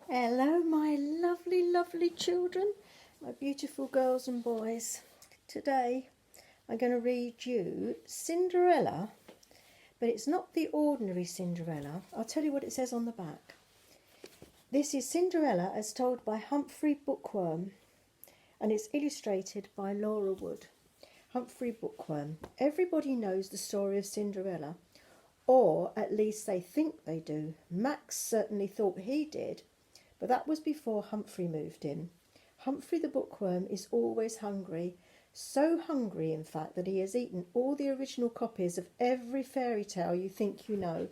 Hello, my lovely, lovely children, my beautiful girls and boys. Today I'm going to read you Cinderella, but it's not the ordinary Cinderella. I'll tell you what it says on the back. This is Cinderella as told by Humphrey Bookworm, and it's illustrated by Laura Wood. Humphrey Bookworm. Everybody knows the story of Cinderella, or at least they think they do. Max certainly thought he did. But that was before Humphrey moved in. Humphrey the Bookworm is always hungry, so hungry in fact that he has eaten all the original copies of every fairy tale you think you know.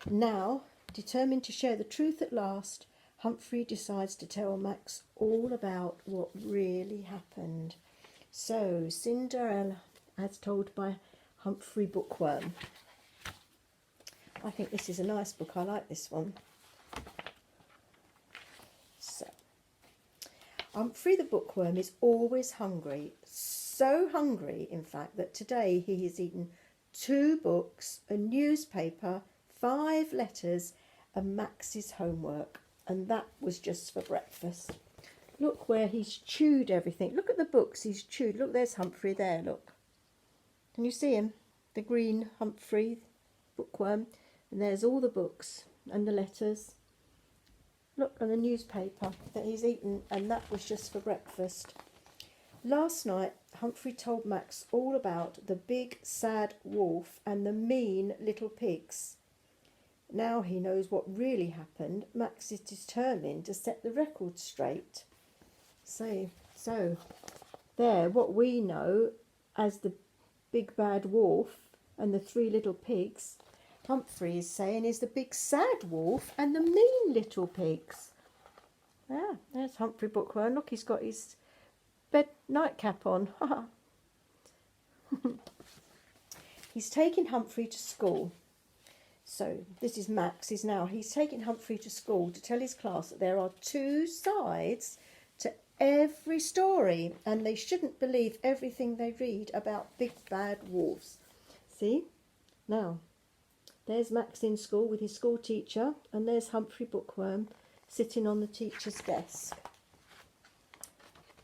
Now, determined to share the truth at last, Humphrey decides to tell Max all about what really happened. So, Cinderella, as told by Humphrey Bookworm. I think this is a nice book. I like this one. Humphrey the Bookworm is always hungry, so hungry in fact that today he has eaten 2 books, a newspaper, 5 letters and Max's homework, and that was just for breakfast. Look where he's chewed everything. Look at the books he's chewed. Look, there's Humphrey there, look. Can you see him? The green Humphrey Bookworm, and there's all the books and the letters. Look, on the newspaper that he's eaten, and that was just for breakfast. Last night, Humphrey told Max all about the big, sad wolf and the mean little pigs. Now he knows what really happened. Max is determined to set the record straight. So there, what we know as the big, bad wolf and the 3 little pigs, Humphrey is saying is the big sad wolf and the mean little pigs. Ah, there's Humphrey Bookworm. Look, he's got his nightcap on. He's taking Humphrey to school. So this is Max. He's taking Humphrey to school to tell his class that there are 2 sides to every story, and they shouldn't believe everything they read about big bad wolves. See? Now, there's Max in school with his school teacher, and there's Humphrey Bookworm sitting on the teacher's desk.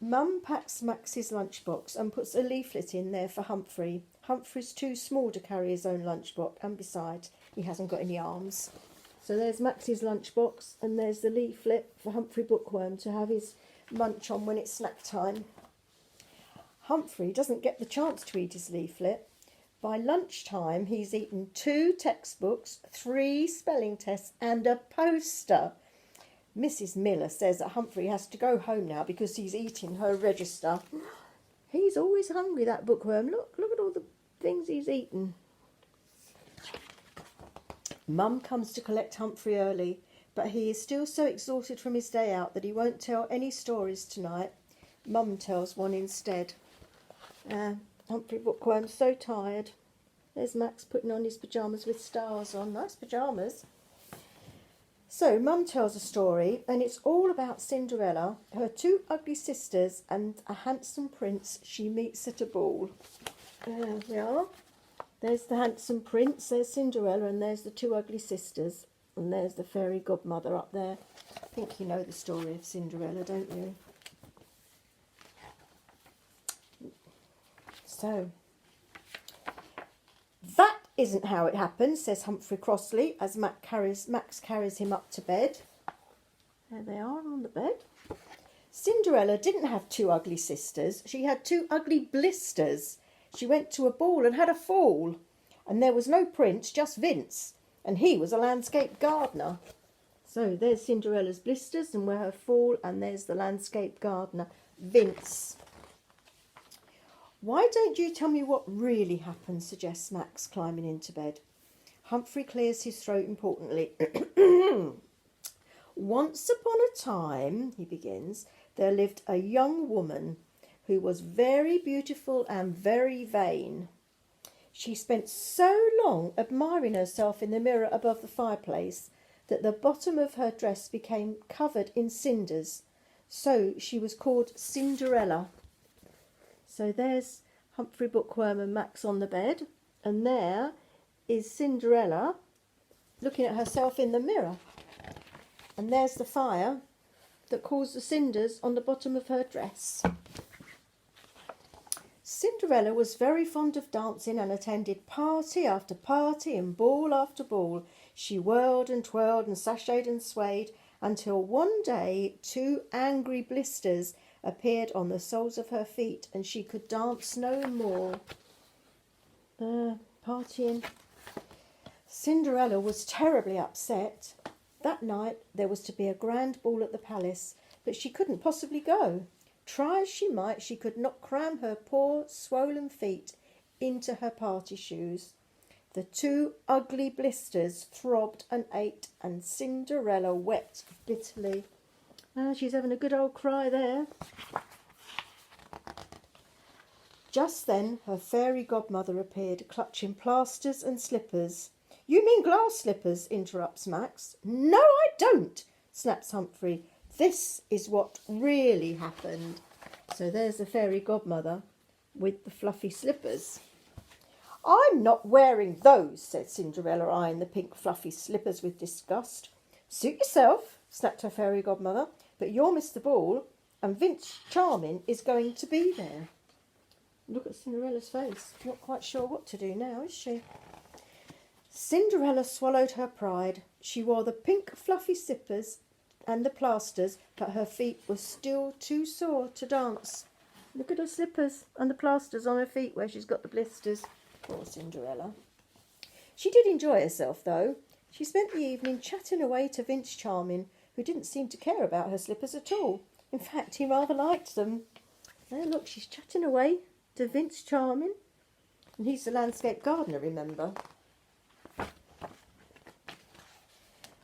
Mum packs Max's lunchbox and puts a leaflet in there for Humphrey. Humphrey's too small to carry his own lunchbox, and besides, he hasn't got any arms. So there's Max's lunchbox, and there's the leaflet for Humphrey Bookworm to have his munch on when it's snack time. Humphrey doesn't get the chance to eat his leaflet. By lunchtime, he's eaten 2 textbooks, 3 spelling tests and a poster. Mrs. Miller says that Humphrey has to go home now because he's eating her register. He's always hungry, that bookworm. Look at all the things he's eaten. Mum comes to collect Humphrey early, but he is still so exhausted from his day out that he won't tell any stories tonight. Mum tells one instead. Humphrey Bookworm's so tired. There's Max putting on his pyjamas with stars on. Nice pyjamas. So Mum tells a story, and it's all about Cinderella, her 2 ugly sisters and a handsome prince she meets at a ball. There we are. There's the handsome prince, there's Cinderella, and there's the 2 ugly sisters. And there's the fairy godmother up there. I think you know the story of Cinderella, don't you? So, that isn't how it happened, says Humphrey crossly, as Max carries him up to bed. There they are on the bed. Cinderella didn't have 2 ugly sisters. She had 2 ugly blisters. She went to a ball and had a fall. And there was no prince, just Vince. And he was a landscape gardener. So there's Cinderella's blisters and where her fall, and there's the landscape gardener, Vince. Why don't you tell me what really happened, suggests Max, climbing into bed. Humphrey clears his throat importantly. Once upon a time, he begins, there lived a young woman who was very beautiful and very vain. She spent so long admiring herself in the mirror above the fireplace that the bottom of her dress became covered in cinders. So she was called Cinderella. So there's Humphrey Bookworm and Max on the bed, and there is Cinderella looking at herself in the mirror. And there's the fire that caused the cinders on the bottom of her dress. Cinderella was very fond of dancing and attended party after party and ball after ball. She whirled and twirled and sashayed and swayed until one day 2 angry blisters appeared on the soles of her feet and she could dance no more. Partying. Cinderella was terribly upset. That night there was to be a grand ball at the palace, but she couldn't possibly go. Try as she might, she could not cram her poor swollen feet into her party shoes. The 2 ugly blisters throbbed and ached, and Cinderella wept bitterly. She's having a good old cry there. Just then her fairy godmother appeared, clutching plasters and slippers. "You mean glass slippers," interrupts Max. "No, I don't," snaps Humphrey. "This is what really happened." So there's the fairy godmother with the fluffy slippers. "I'm not wearing those," said Cinderella, eyeing the pink fluffy slippers with disgust. "Suit yourself," snapped her fairy godmother, "but you'll miss the ball, and Vince Charming is going to be there." Look at Cinderella's face. Not quite sure what to do now, is she? Cinderella swallowed her pride. She wore the pink fluffy slippers and the plasters, but her feet were still too sore to dance. Look at her slippers and the plasters on her feet where she's got the blisters. Poor Cinderella. She did enjoy herself, though. She spent the evening chatting away to Vince Charming, who didn't seem to care about her slippers at all. In fact, he rather liked them. There, look, she's chatting away to Vince Charming. And he's the landscape gardener, remember?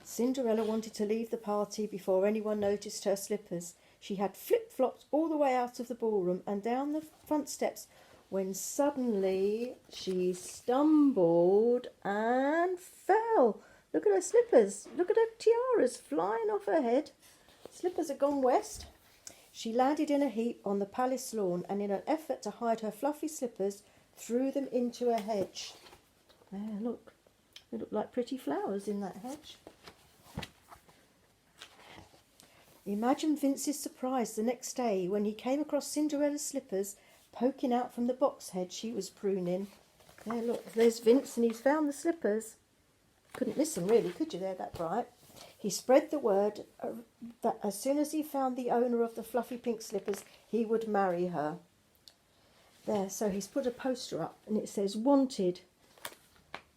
Cinderella wanted to leave the party before anyone noticed her slippers. She had flip-flopped all the way out of the ballroom and down the front steps when suddenly she stumbled and fell. Look at her slippers. Look at her tiaras flying off her head. Slippers had gone west. She landed in a heap on the palace lawn and in an effort to hide her fluffy slippers, threw them into a hedge. There, look. They look like pretty flowers in that hedge. Imagine Vince's surprise the next day when he came across Cinderella's slippers poking out from the box hedge she was pruning. There, look, there's Vince and he's found the slippers. Couldn't miss them really, could you? They're that bright. He spread the word that as soon as he found the owner of the fluffy pink slippers, he would marry her. There, so he's put a poster up and it says, "Wanted,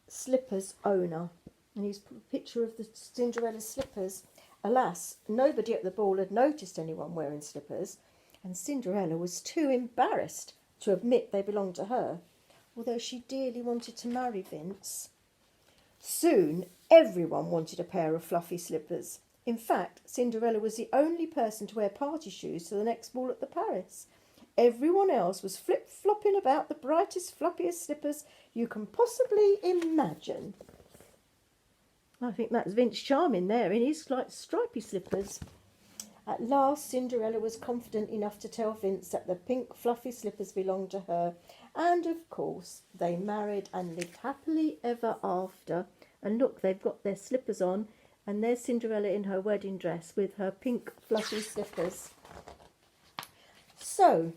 slippers owner." And he's put a picture of the Cinderella's slippers. Alas, nobody at the ball had noticed anyone wearing slippers, and Cinderella was too embarrassed to admit they belonged to her, although she dearly wanted to marry Vince. Soon, everyone wanted a pair of fluffy slippers. In fact, Cinderella was the only person to wear party shoes to the next ball at the Paris. Everyone else was flip-flopping about the brightest, fluffiest slippers you can possibly imagine. I think that's Vince Charming there in his like stripy slippers. At last, Cinderella was confident enough to tell Vince that the pink fluffy slippers belonged to her. And of course, they married and lived happily ever after. And look, they've got their slippers on. And there's Cinderella in her wedding dress with her pink fluffy slippers. "So,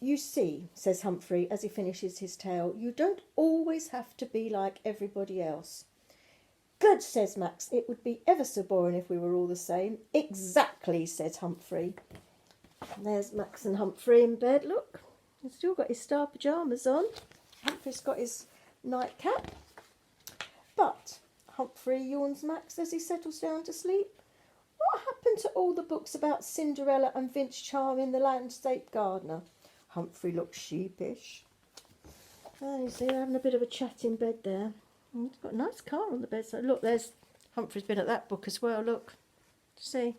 you see," says Humphrey as he finishes his tale, "you don't always have to be like everybody else." "Good," says Max. "It would be ever so boring if we were all the same." "Exactly," says Humphrey. And there's Max and Humphrey in bed. Look, he's still got his star pyjamas on. Humphrey's got his nightcap. But Humphrey, yawns Max as he settles down to sleep, "what happened to all the books about Cinderella and Vince Charming, the landscape gardener?" Humphrey looks sheepish. And you see, they're having a bit of a chat in bed there. And he's got a nice car on the bedside. Look, there's Humphrey's been at that book as well. Look, see.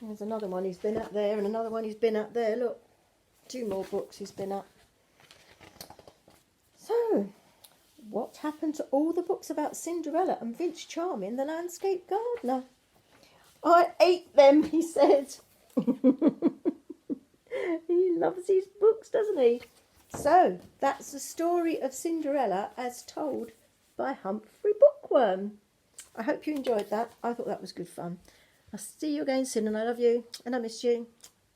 There's another one he's been at there, and another one he's been at there. Look, 2 more books he's been at. So, what happened to all the books about Cinderella and Vince Charming, the landscape gardener? "I ate them," he said. He loves his books, doesn't he? So, that's the story of Cinderella as told by Humphrey Bookworm. I hope you enjoyed that. I thought that was good fun. I'll see you again soon, and I love you, and I miss you,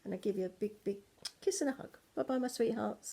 and I give you a big, big kiss and a hug. Bye-bye, my sweethearts.